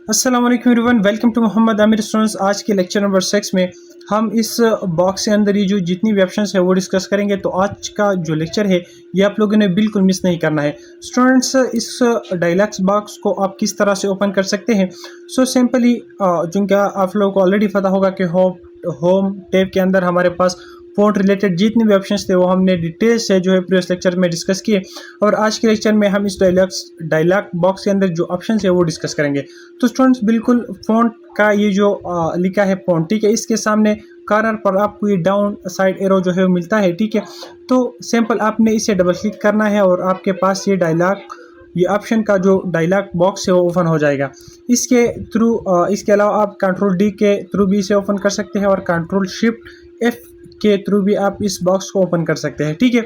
अस्सलाम वालेकुम everyone, welcome to Mohammad Aamir students. आज के लेक्चर नंबर 6 में हम इस बॉक्स के अंदर ये जो जितनी भी ऑप्शंस है वो डिस्कस करेंगे। तो आज का जो लेक्चर है ये आप लोगों ने बिल्कुल मिस नहीं करना है स्टूडेंट्स। इस डायलॉग्स बॉक्स को आप किस तरह से ओपन कर सकते हैं? सो सिंपली चूँकि आप लोगों को ऑलरेडी पता होगा कि होम टैब के अंदर हमारे पास फ़ॉन्ट रिलेटेड जितने भी ऑप्शंस थे वो हमने डिटेल से जो है प्रीवियस लेक्चर में डिस्कस किए, और आज के लेक्चर में हम इस डायलॉग बॉक्स के अंदर जो ऑप्शंस है वो डिस्कस करेंगे। तो स्टूडेंट्स बिल्कुल फ़ॉन्ट का ये जो लिखा है फ़ॉन्ट, ठीक है, इसके सामने कॉर्नर पर आपको ये डाउन साइड एरो जो है वो मिलता है, ठीक है। तो सिंपल आपने इसे डबल क्लिक करना है और आपके पास ये ऑप्शन का जो डायलॉग बॉक्स है वो ओपन हो जाएगा। इसके थ्रू इसके अलावा आप कंट्रोल डी के थ्रू भी इसे ओपन कर सकते हैं और कंट्रोल शिफ्ट एफ के थ्रू भी आप इस बॉक्स को ओपन कर सकते हैं, ठीक है।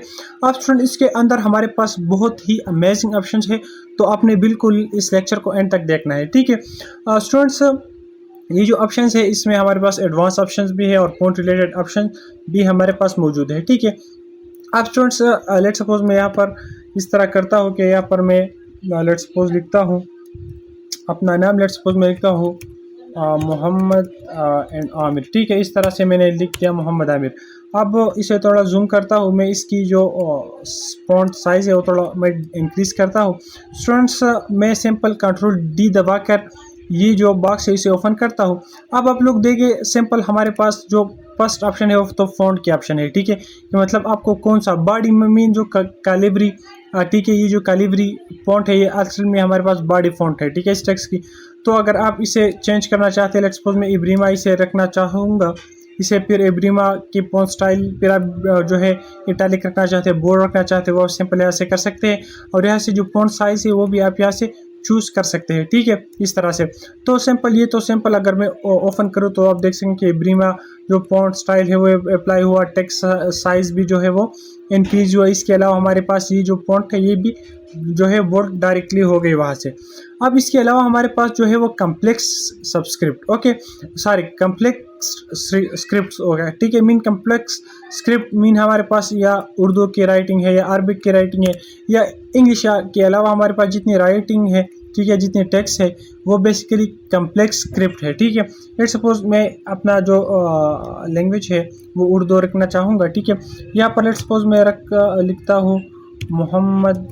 अब स्टूडेंट इसके अंदर हमारे पास बहुत ही अमेजिंग ऑप्शंस है, तो आपने बिल्कुल इस लेक्चर को एंड तक देखना है, ठीक है। स्टूडेंट्स ये जो ऑप्शंस है इसमें हमारे पास एडवांस ऑप्शंस भी है और फ़ॉन्ट रिलेटेड ऑप्शन भी हमारे पास मौजूद है, ठीक है। अब स्टूडेंट्स लेट सपोज मैं यहाँ पर इस तरह करता हूँ कि यहाँ पर मैं लेट सपोज लिखता हूँ अपना नाम, लेट सपोज मैं लिखता हूँ मोहम्मद एंड आमिर, ठीक है। इस तरह से मैंने लिख दिया मोहम्मद आमिर। अब इसे थोड़ा जूम करता हूँ मैं, इसकी जो फॉन्ट साइज़ है वो थोड़ा मैं इंक्रीज़ करता हूँ। स्टूडेंट्स मैं सिंपल कंट्रोल डी दबाकर ये जो बॉक्स है इसे ओपन करता हूँ। अब आप लोग देखें सिंपल हमारे पास जो फर्स्ट ऑप्शन है वो तो फ़ॉन्ट की ऑप्शन है, ठीक है। कि मतलब आपको कौन सा बॉडी में मीन जो कैलिब्री, ठीक है, ये जो कैलिब्री फ़ॉन्ट है ये असल में हमारे पास बॉडी फ़ॉन्ट है, ठीक है, इस टेक्स्ट की। तो अगर आप इसे चेंज करना चाहते हैं, लेट्स सपोज मैं इब्रीमा इसे रखना चाहूँगा, इसे फिर इब्रीमा की फ़ॉन्ट स्टाइल फिर आप जो है इटैलिक रखना चाहते हैं, बोल्ड रखना चाहते हैं, वो सिंपल यहाँ से कर सकते हैं। और यहाँ से जो फ़ॉन्ट साइज़ है वो भी आप यहाँ से चूज़ कर सकते हैं, ठीक है, इस तरह से। तो सिंपल ये तो सिंपल अगर मैं ओपन करूँ तो आप देख सकते हैं कि इब्रीमा जो फ़ॉन्ट स्टाइल है वो अप्लाई हुआ, टेक्स्ट साइज़ भी जो है वो इंक्रीज हुआ। इसके अलावा हमारे पास ये जो फ़ॉन्ट है ये भी जो है वर्क डायरेक्टली हो गई वहाँ से। अब इसके अलावा हमारे पास जो है वो complex subscript, okay sorry complex script हो गया, ठीक है। मीन कम्प्लेक्स स्क्रिप्ट मीन हमारे पास या उर्दू की राइटिंग है या अरबिक की राइटिंग है या इंग्लिश के अलावा हमारे पास जितनी राइटिंग है, ठीक है, जितने टेक्स्ट है वो बेसिकली कम्प्लेक्स स्क्रिप्ट है, ठीक है। लेट सपोज मैं अपना जो लैंग्वेज है वो उर्दू रखना चाहूँगा, ठीक है। यहाँ पर लेट सपोज मैं लिखता हूँ मोहम्मद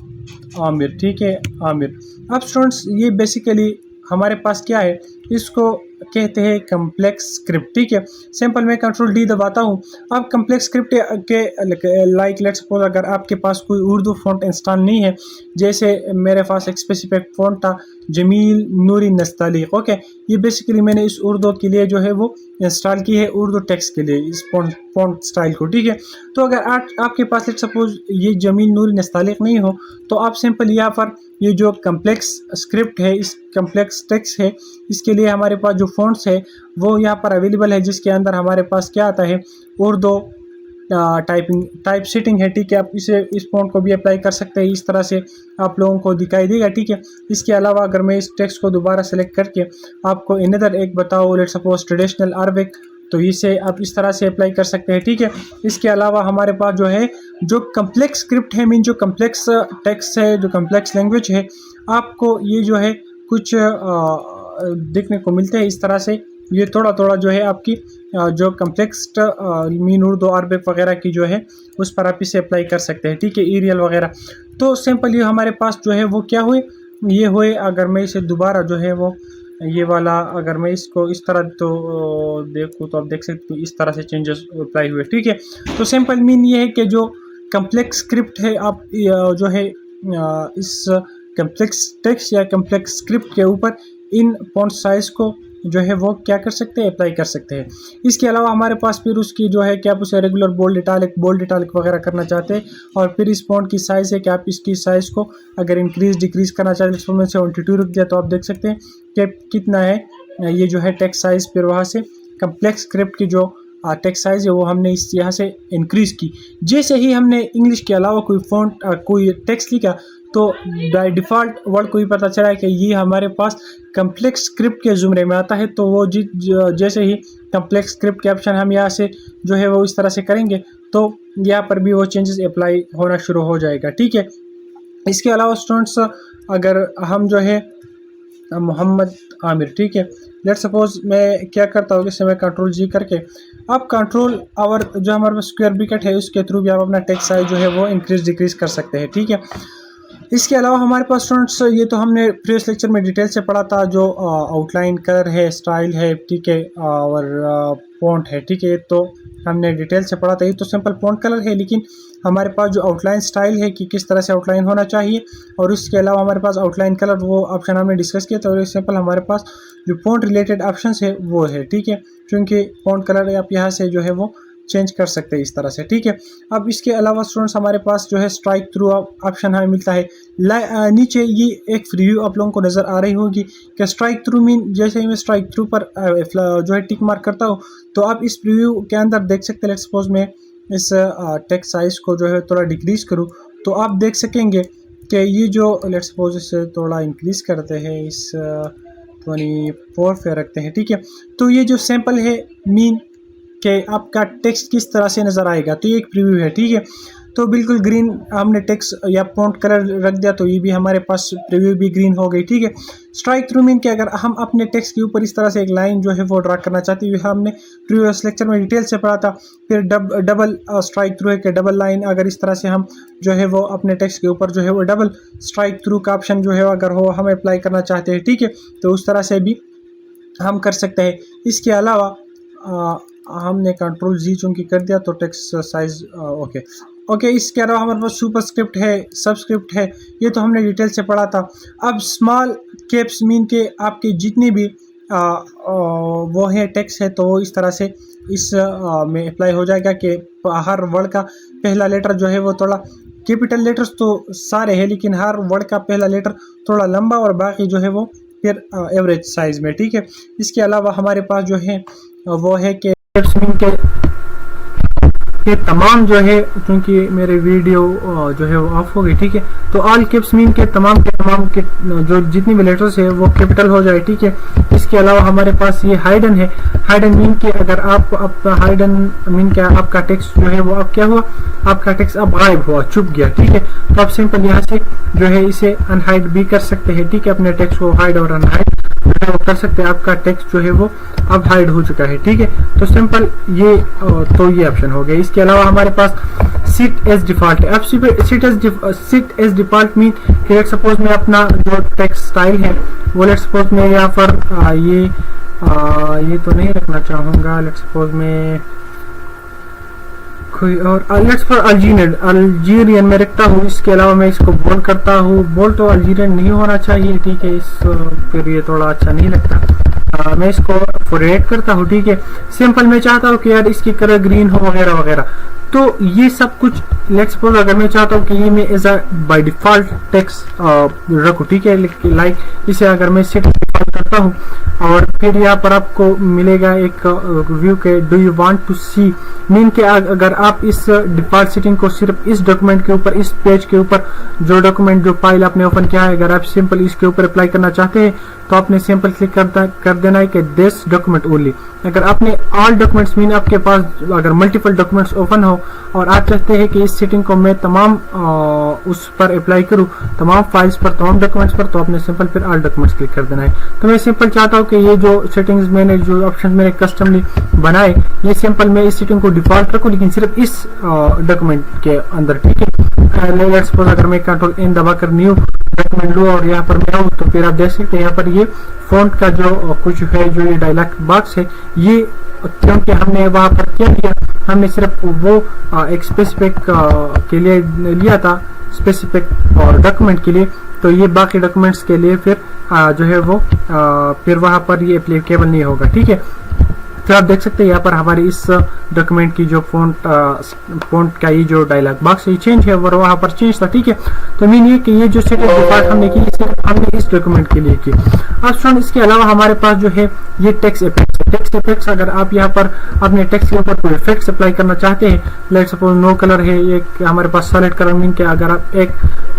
आमिर, ठीक है, आमिर। अब स्टूडेंट्स ये बेसिकली हमारे पास क्या है, इसको कहते हैं कम्प्लेक्स स्क्रिप्ट, ठीक है। सिंपल मैं कंट्रोल डी दबाता हूँ। अब कम्प्लेक्स स्क्रिप्ट के लाइक लेट सपोज अगर आपके पास कोई उर्दू फ़ॉन्ट इंस्टॉल नहीं है, जैसे मेरे पास एक स्पेसिफिक फ़ॉन्ट था जमील नूरी नस्ताली, ओके, ये बेसिकली मैंने इस उर्दू के लिए जो है वो इंस्टॉल की है, उर्दू टेक्स्ट के लिए इस फ़ॉन्ट स्टाइल को, ठीक है। तो अगर आपके पास लेट सपोज ये जमील नूरी नस्तालिक नहीं हो तो आप सिंपल यहाँ पर ये जो कम्प्लेक्स स्क्रिप्ट है, इस कम्प्लेक्स टेक्स्ट है, इसके लिए हमारे पास जो फ़ॉन्ट्स है वो यहाँ पर अवेलेबल है, जिसके अंदर हमारे पास क्या आता है, उर्दू टाइप सेटिंग है, ठीक है। आप इस फ़ॉन्ट को भी अप्लाई कर सकते हैं, इस तरह से आप लोगों को दिखाई देगा, ठीक है। इसके अलावा अगर मैं इस टेक्स्ट को दोबारा सेलेक्ट करके आपको इनदर एक बताओ, लेट सपोज ट्रेडिशनल अरबिक, तो इसे आप इस तरह से अप्लाई कर सकते हैं, ठीक है। इसके अलावा हमारे पास जो है जो कम्प्लेक्स स्क्रिप्ट है, मीन जो कम्प्लेक्स टेक्स्ट है, जो कम्प्लेक्स लैंग्वेज है, आपको ये जो है कुछ देखने को मिलते हैं इस तरह से। ये थोड़ा थोड़ा जो है आपकी जो कम्प्लेक्स मीन उर्दू अरबिक वगैरह की जो है उस पर आप इसे अप्लाई कर सकते हैं, ठीक है, एरियल वगैरह। तो सिंपल ये हमारे पास जो है वो क्या हुए, ये हुए। अगर मैं इसे दोबारा जो है वो ये वाला अगर मैं इसको इस तरह तो देखूँ तो आप देख सकते हो इस तरह से चेंजेस अप्लाई हुए, ठीक है। तो सिंपल मीन ये है कि जो कम्प्लेक्स स्क्रिप्ट है आप जो है इस कम्प्लेक्स टेक्स्ट या कम्प्लेक्स स्क्रिप्ट के ऊपर इन फॉन्ट साइज़ को जो है वो क्या कर सकते हैं, अप्लाई कर सकते हैं। इसके अलावा हमारे पास फिर उसकी जो है कि आप उसे रेगुलर बोल्ड इटालिक वगैरह करना चाहते हैं, और फिर इस फॉन्ट की साइज़ है कि आप इसकी साइज़ को अगर इंक्रीज़ डिक्रीज़ करना चाहते हैं, उसमें 72 रख दिया तो आप देख सकते हैं कि कितना है ये जो है टेक्स्ट साइज़। फिर वहाँ से कम्प्लेक्स स्क्रिप्ट की जो टेक्स्ट साइज़ है वो हमने इस यहाँ से इंक्रीज़ की। जैसे ही हमने इंग्लिश के अलावा कोई फॉन्ट कोई टेक्स्ट लिखा तो बाय डिफ़ॉल्ट वर्ड को भी पता चला है कि ये हमारे पास कम्प्लेक्स स्क्रिप्ट के ज़ुमरे में आता है। तो वो जैसे ही कम्प्लेक्स स्क्रिप्ट के ऑप्शन हम यहाँ से जो है वो इस तरह से करेंगे तो यहाँ पर भी वो चेंजेस अप्लाई होना शुरू हो जाएगा, ठीक है। इसके अलावा स्टूडेंट्स अगर हम जो है मोहम्मद आमिर, ठीक है। लेट सपोज मैं क्या करता हूँ, इससे मैं कंट्रोल जी करके आप कंट्रोल और जो हमारे पास स्क्वायर ब्रैकेट है उसके थ्रू भी आप अपना टेक्स्ट साइज जो है वो इंक्रीज डिक्रीज कर सकते हैं, ठीक है। इसके अलावा हमारे पास स्टूडेंट्स, ये तो हमने प्रीवियस लेक्चर में डिटेल से पढ़ा था, जो आउटलाइन कलर है, स्टाइल है, ठीक है, और फॉन्ट है, ठीक है, तो हमने डिटेल से पढ़ा था। ये तो सिंपल फॉन्ट कलर है, लेकिन हमारे पास जो आउटलाइन स्टाइल है कि किस तरह से आउटलाइन होना चाहिए, और उसके अलावा हमारे पास आउटलाइन कलर वो ऑप्शन हमने डिस्कस किया था। और सिंपल हमारे पास जो फॉन्ट रिलेटेड ऑप्शन है वो है, ठीक है, क्योंकि फॉन्ट कलर आप यहाँ से जो है वो चेंज कर सकते हैं इस तरह से, ठीक है। अब इसके अलावा स्टूडेंट्स हमारे पास जो है स्ट्राइक थ्रू ऑप्शन हमें मिलता है। नीचे ये एक प्रीव्यू आप लोगों को नज़र आ रही होगी कि स्ट्राइक थ्रू मीन, जैसे ही मैं स्ट्राइक थ्रू पर जो है टिक मार्क करता हूँ तो आप इस प्रीव्यू के अंदर देख सकते हैं। लेट्स सपोज मैं इस टेक्स्ट साइज को जो है थोड़ा डिक्रीज करूँ तो आप देख सकेंगे कि ये जो, लेट्स सपोज इसे थोड़ा इंक्रीज करते हैं, इस 24 पे रखते हैं, ठीक है। तो ये जो सैंपल है मीन कि आपका टेक्स्ट किस तरह से नज़र आएगा, तो ये एक प्रीव्यू है, ठीक है। तो बिल्कुल ग्रीन हमने टेक्स्ट या फॉन्ट कलर रख दिया तो ये भी हमारे पास प्रीव्यू भी ग्रीन हो गई, ठीक है। स्ट्राइक थ्रू मीन कि अगर हम अपने टेक्स्ट के ऊपर इस तरह से एक लाइन जो है वो ड्रा करना चाहते हैं, हमने प्रीवियस लेक्चर में डिटेल से पढ़ा था। फिर डबल स्ट्राइक थ्रू है कि डबल लाइन, अगर इस तरह से हम जो है वो अपने टेक्स्ट के ऊपर जो है वो डबल स्ट्राइक थ्रू का ऑप्शन जो है अगर हो हम अप्लाई करना चाहते हैं, ठीक है, तो उस तरह से भी हम कर सकते हैं। इसके अलावा हमने कंट्रोल जी चूँकि कर दिया तो टेक्स्ट साइज ओके। इसके अलावा हमारे पास सुपरस्क्रिप्ट है, सबस्क्रिप्ट है, ये तो हमने डिटेल से पढ़ा था। अब स्मॉल कैप्स मीन के आपके जितने भी वो है टेक्स्ट है तो वो इस तरह से इस में अप्लाई हो जाएगा कि हर वर्ड का पहला लेटर जो है वो थोड़ा, कैपिटल लेटर्स तो सारे हैं लेकिन हर वर्ड का पहला लेटर थोड़ा लंबा और बाकी जो है वो फिर एवरेज साइज में, ठीक है। इसके अलावा हमारे पास जो है वो है कि के तमाम जो है, क्योंकि मेरे वीडियो जो है वो ऑफ हो गई, ठीक है, तो ऑल कैप्स मीन के तमाम के जो जितनी भी लेटर्स है वो कैपिटल हो जाए, ठीक है। इसके अलावा हमारे पास ये हाइडन है। हाइडन मीन के अगर आप हाइडन मीन क्या, आपका टेक्स्ट जो है वो अब क्या हुआ, आपका टेक्स्ट अब गायब हुआ, छुप गया, ठीक है। तो आप सिंपल यहाँ से जो है इसे अनहाइड भी कर सकते हैं, ठीक है, अपने टेक्स्ट को हाइड और अनहाइड वो कर सकते हैं। आपका टेक्स्ट जो है वो अब हाइड हो चुका है, ठीक है। तो सिंपल ये ऑप्शन हो गया। इसके अलावा हमारे पास सिट एज डिफॉल्ट है। अब सिट एज डिफॉल्ट मीन कि लेट्स सपोज मैं अपना जो टेक्स्ट स्टाइल है वो लेट्स सपोज मैं यहाँ पर ये तो नहीं रखना चाहूँगा। लेट्स सपोज मैं कोई और लेट्स फॉर अल्जीरियन में रखता हूँ। इसके अलावा मैं इसको बोल्ड करता हूँ। बोल्ड तो अल्जीरियन नहीं होना चाहिए, ठीक है, इस फिर ये थोड़ा अच्छा नहीं लगता। मैं इसको फॉरवर्ड करता हूँ, ठीक है। सिंपल मैं चाहता हूँ कि यार इसकी कलर ग्रीन हो वगैरह वगैरह। तो ये सब कुछ लेट्स सपोज अगर मैं चाहता हूँ कि ये मैं as a by default text रखूँ, ठीक है, लाइक इसे अगर मैं सेट करता हूँ और फिर यहाँ पर आपको मिलेगा एक व्यू के do you want to see mean के अगर आप इस डिफॉल्ट सेटिंग को सिर्फ इस डॉक्यूमेंट के ऊपर, इस पेज के ऊपर जो डॉक्यूमेंट जो फाइल आपने ओपन किया है, अगर आप सिंपल इसके ऊपर अप्लाई करना चाहते हैं तो आपने सिंपल क्लिक कर देना है कि दिस डॉक्यूमेंट ओनली। अगर आपने ऑल डॉक्यूमेंट्स मीन आपके पास अगर मल्टीपल डॉक्यूमेंट्स ओपन हो और आप चाहते हैं कि इस सेटिंग को मैं तमाम उस पर अप्लाई करूं, तमाम फाइल्स पर, तमाम डॉक्यूमेंट्स पर, तो आपने सिंपल फिर ऑल डॉक्यूमेंट्स क्लिक कर देना है। तो मैं सिंपल चाहता हूं कि ये जो सेटिंग्स मैंने जो ऑप्शन मैंने कस्टमली बनाए ये सिंपल मैं इस सेटिंग को डिफॉल्ट रखूं लेकिन सिर्फ इस डॉक्यूमेंट के अंदर, ठीक है। लेट्स सपोज अगर मैं कंट्रोल एन दबाकर न्यू डॉक्यूमेंट लूँ और यहाँ पर मैं आऊँ तो फिर आप देख सकते हैं यहाँ पर ये फॉन्ट का जो कुछ है, जो ये डायलॉग बॉक्स है, ये क्योंकि हमने वहाँ पर क्या किया, हमने सिर्फ वो एक स्पेसिफिक के लिए लिया था, स्पेसिफिक डॉक्यूमेंट के लिए, तो ये बाकी डॉक्यूमेंट्स के लिए फिर जो है वो फिर वहाँ पर ये एप्लीकेबल नहीं होगा, ठीक है। तो आप देख सकते हैं यहाँ पर हमारी इस डॉक्यूमेंट की जो फॉन्ट का ये जो डायलॉग बॉक्स है चेंज है और वहाँ पर चेंज था, ठीक है। तो मीन ये कि ये जो सेटिंग डिफॉल्ट हमने की सिर्फ हमने इस डॉक्यूमेंट के लिए की। अब स्टूडेंट इसके अलावा हमारे पास जो है ये टेक्स्ट इफेक्ट्स है। टेक्स्ट इफेक्ट्स अगर आप यहाँ पर अपने टेक्स्ट के ऊपर कोई इफेक्ट्स अप्लाई करना चाहते हैं, लेट्स सपोज नो कलर है, एक हमारे पास सॉलिड कलर मीन के अगर आप एक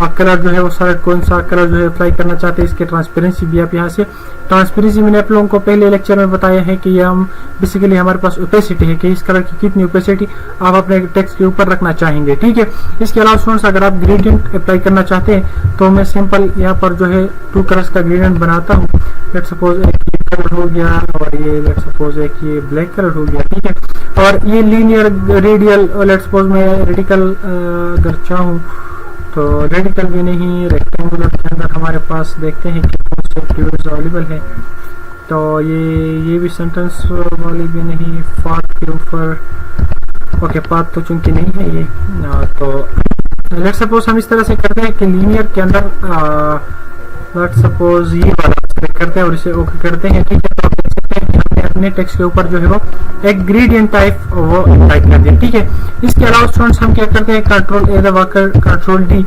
कलर जो है वो सारा कौन सा कलर जो है अप्लाई करना चाहते हैं, इसके ट्रांसपेरेंसी भी आप यहाँ से ट्रांसपेरेंसी मैंने आप लोगों को पहले लेक्चर में बताया है कि ये हम बेसिकली हमारे पास ओपेसिटी है कि इस कलर की कितनी ओपेसिटी आप अपने टेक्स्ट के ऊपर रखना चाहेंगे, ठीक है। इसके अलावा स्टूडेंट्स अगर आप ग्रेडियंट अप्लाई करना चाहते हैं तो मैं सिंपल यहाँ पर जो है 2 कलर्स का ग्रेडियंट बनाता हूँ। लेट सपोज एक ये कलर हो गया और ये लेट सपोज एक ये ब्लैक कलर हो गया, ठीक है। और ये लीनियर रेडियल लेट सपोज मैं रेडिकल अगर चाहूँ तो रेडिकल भी नहीं, रेक्टेंगुलर के अंदर हमारे पास देखते हैं कि कौन से कीवर्ड्स अवेलेबल है। तो ये भी सेंटेंस वाली भी नहीं, पाथ के ऊपर ओके पाथ तो चूंकि नहीं है ये तो लेट सपोज हम इस तरह से करते हैं कि लीनियर के अंदर लेट सपोज ये वाला सेलेक्ट करते हैं और इसे ओके करते हैं, ठीक है। तो आप देख सकते हैं कि हमने अपने टेक्स्ट के ऊपर जो है वो एक ग्रेडियंट टाइप वो टाइप कर दिया, ठीक है। इसके अलावा स्टूडेंट्स हम क्या करते हैं, कंट्रोल ए दबाकर कंट्रोल डी,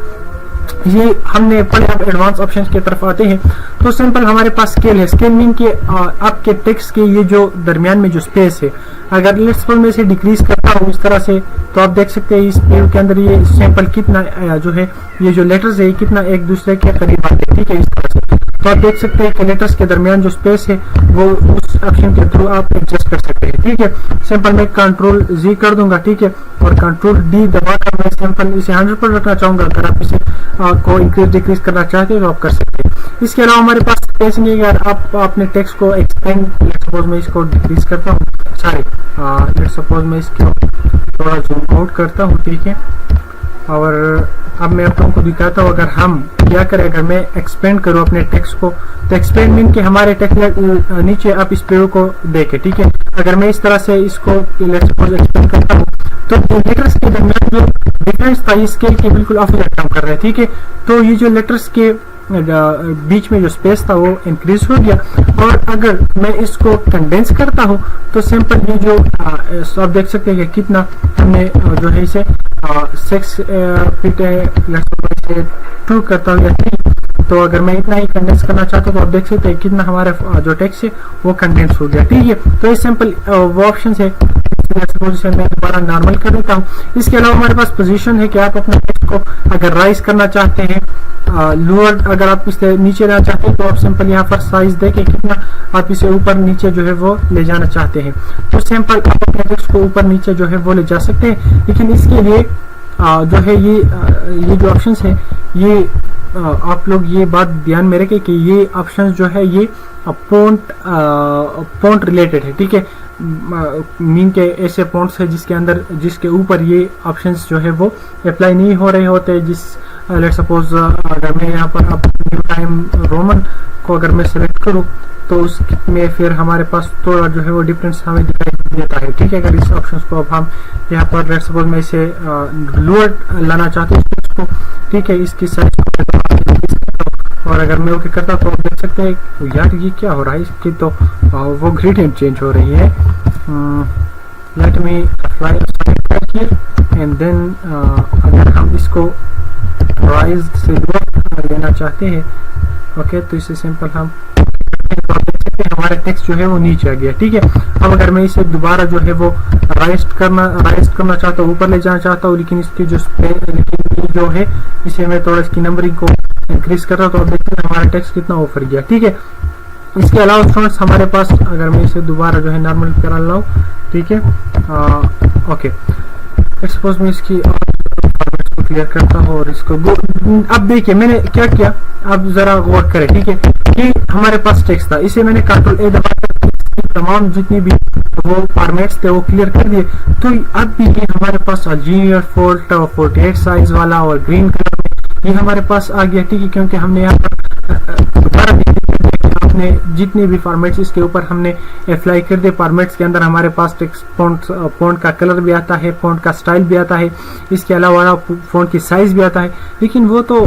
ये हमने पढ़े। अब एडवांस ऑप्शंस की तरफ आते हैं तो सिंपल हमारे पास स्केल है। स्केल मीन के आपके टेक्स्ट के ये जो दरमियान में जो स्पेस है, अगर लेट्स सपोज मैं इसे डिक्रीज करता हूँ इस तरह से तो आप देख सकते हैं इस पेज के अंदर ये सैंपल कितना जो है ये जो लेटर्स है कितना एक दूसरे के करीब आते हैं, ठीक है। इस तरह से तो आप देख सकते हैं कि लेटर्स के दरमियान जो स्पेस है वो उस ऑप्शन के थ्रू आप एडजस्ट कर सकते हैं, ठीक है। सिंपल मैं कंट्रोल जी कर दूंगा, ठीक है, और कंट्रोल डी दबाकर मैं सिंपल इसे 100 पर रखना चाहूंगा। अगर आप इसे को इंक्रीज डिक्रीज करना चाहते हैं तो आप कर सकते हैं। इसके अलावा हमारे पास स्पेसिंग है, अगर आप अपने टेक्स्ट को एक्सपेंड, लेट्स सपोज मैं इसको डिक्रीज करता हूँ, सॉरी लेट्स सपोज मैं इसको थोड़ा जूम आउट करता हूँ, ठीक है। और अब मैं आप लोगों को दिखाता हूँ अगर हम क्या करें, अगर मैं एक्सपेंड करूँ अपने टेक्स्ट को तो एक्सपेंड मीन के हमारे टेक्स्ट नीचे आप इस पेड़ को देखें, ठीक है। अगर मैं इस तरह से इसको लेट्स सपोज एक्सपेंड करता हूँ तो लेटर्स के दरमियान जो डिफरेंस था इस स्केल के बिल्कुल ऑपोजिट काम कर रहा है, ठीक है। तो ये जो लेटर्स के बीच में जो स्पेस था वो इंक्रीज हो गया। और अगर मैं इसको कंडेंस करता हूँ तो सिंपल ये जो आप देख सकते हैं कि कितना हमने जो है इसे 6 फीट है 2 करता हूँ या 3, तो अगर मैं इतना ही कंडेंस करना चाहता हूँ तो आप देख सकते हैं कितना हमारे जो टेक्स्ट है वो कंडेंस हो गया, ठीक है। तो ये सिंपल वो ऑप्शन है, मैं दोबारा नॉर्मल कर देता हूँ। इसके अलावा हमारे पास पोजीशन है कि आप अपने टेक्स्ट को अगर राइज करना चाहते हैं, लोअर अगर आप इसे नीचे लाना चाहते हैं तो आप सिंपल यहाँ पर साइज देके कितना आप इसे ऊपर नीचे जो है वो ले जाना चाहते हैं तो सिंपल आप अपने टेक्स्ट को ऊपर नीचे जो है वो ले जा सकते हैं। लेकिन इसके लिए जो है ये जो ऑप्शंस है ये आप लोग ये बात ध्यान में रखें कि ये ऑप्शंस जो है ये फॉन्ट रिलेटेड है, ठीक है। मीन के ऐसे फॉन्ट्स है जिसके ऊपर ये ऑप्शंस जो है वो अप्लाई नहीं हो रहे होते। जिस लेट्स सपोज अगर मैं यहाँ पर न्यू टाइम रोमन को अगर मैं सेलेक्ट करूँ तो उसमें फिर हमारे पास थोड़ा जो है वो डिफरेंस हमें दिखाई देता है, ठीक है। अगर इस ऑप्शन को अब हम यहाँ पर लेट्स सपोज मैं इसे लोअर लाना चाहते हैं इसको, ठीक है, इसकी साइज और अगर मैं ओके करता तो आप देख सकते हैं यार ये क्या हो रहा है, इसकी तो वो ग्रेडियंट चेंज हो रही है। Let me apply here and then अगर हम इसको राइज से लोअर लेना चाहते हैं ओके तो इसे सिंपल हम तो आप देख सकते हैं हमारा टेक्स्ट जो है वो नीचे आ गया, ठीक है। अब अगर मैं इसे दोबारा जो है वो राइज करना चाहता हूँ, ऊपर ले जाना चाहता हूँ, लेकिन इसकी जो है इसे मैं थोड़ा इसकी नंबरिंग को इंक्रीज कर रहा हूँ तो आप देखते हैं हमारा टेक्स्ट कितना ऊपर गया, ठीक है। इसके अलावा स्टूडेंट्स हमारे पास अगर मैं इसे दोबारा जो है नॉर्मल करा लाऊं, ठीक है, ओके सपोज मैं इसकी को क्लियर करता हूँ और इसको अब देखिए मैंने क्या किया, आप जरा गौर करें, ठीक है। ये हमारे पास टेक्स्ट था, इसे मैंने कंट्रोल ए दबाकर तमाम जितने भी वो फॉर्मेट्स थे वो क्लियर कर दिए। तो अब भी ये हमारे पास अल्जीरियर फोल्ट 48 साइज वाला और ग्रीन कलर में ये हमारे पास आ गया, ठीक है। क्योंकि हमने यहाँ पर दोबारा आपने जितने भी फॉर्मेट्स इसके ऊपर हमने अप्लाई कर दिए, फॉर्मेट्स के अंदर हमारे पास टेक्स्ट फॉन्ट का कलर भी आता है, फॉन्ट का स्टाइल भी आता है, इसके अलावा फॉन्ट की साइज भी आता है, लेकिन वो तो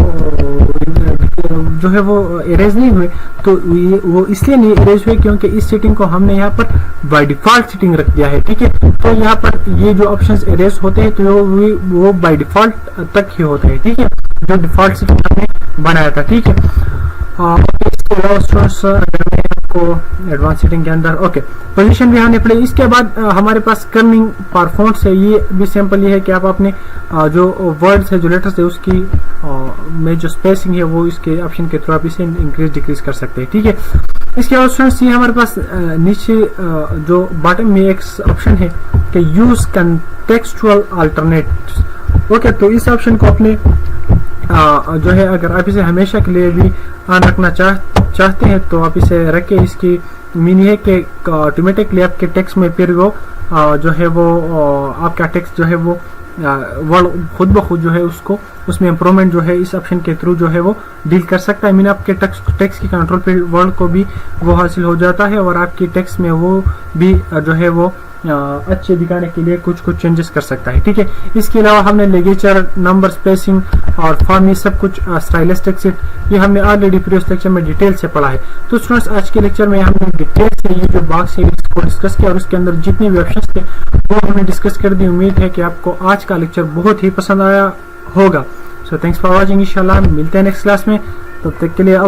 जो है वो इरेज नहीं हुए। तो वो इसलिए नहीं इरेज हुए क्योंकि इस सेटिंग को हमने यहाँ पर बाय डिफॉल्ट सेटिंग रख दिया है, ठीक है। तो यहाँ पर ये जो ऑप्शंस इरेज होते हैं तो वो बाय डिफॉल्ट तक ही होते हैं, ठीक है, जो डिफॉल्ट सेटिंग हमने बनाया था, ठीक है। इसके अलावा अगर मैं आपको इसको एडवांस सेटिंग के अंदर। ओके, पोजीशन भी हमने पढ़ी। इसके बाद हमारे पास कर्निंग पर फॉन्ट्स है। ये भी सिंपल ये है कि आप अपने जो वर्ड्स है, जो लेटर्स है, उसकी में जो स्पेसिंग है वो इसके ऑप्शन के थ्रू आप इसे इंक्रीज डिक्रीज कर सकते हैं। ठीक है, इसके बाद फ्रेंड्स ये हमारे पास नीचे जो बॉटम में एक ऑप्शन है कि यूज कंटेक्सचुअल अल्टरनेट्स। ओके, तो इस ऑप्शन को अपने जो है अगर आप इसे हमेशा के लिए भी ऑन रखना चाहते हैं तो आप इसे रखें। इसकी मीनिंग है कि ऑटोमेटिकली आपके टेक्स्ट में फिर वो जो है वो आपका टेक्स्ट जो है वो वर्ड खुद ब खुद जो है उसको उसमें इम्प्रूवमेंट जो है इस ऑप्शन के थ्रू जो है वो डील कर सकता है। मीन आपके टेक्स्ट की कंट्रोल पे वर्ड को भी वो हासिल हो जाता है और आपकी टेक्स्ट में वो भी जो है वो अच्छे दिखाने के लिए कुछ चेंजेस कर सकता है। ठीक है, इसके अलावा हमने लिगेचर, नंबर, स्पेसिंग और फॉर्म, ये सब कुछ स्टाइलिस्टिक सेट, ये हमने ऑलरेडी प्रीवियस लेक्चर में डिटेल से पढ़ा है। तो स्टूडेंट्स आज के लेक्चर में हमने डिटेल से ये जो बॉक्स है इसको डिस्कस किया और उसके अंदर जितने भी ऑप्शंस थे वो हमने डिस्कस कर दी। उम्मीद है कि आपको आज का लेक्चर बहुत ही पसंद आया होगा। So thanks for watching. इंशाल्लाह मिलते हैं नेक्स्ट क्लास में, तब तक के लिए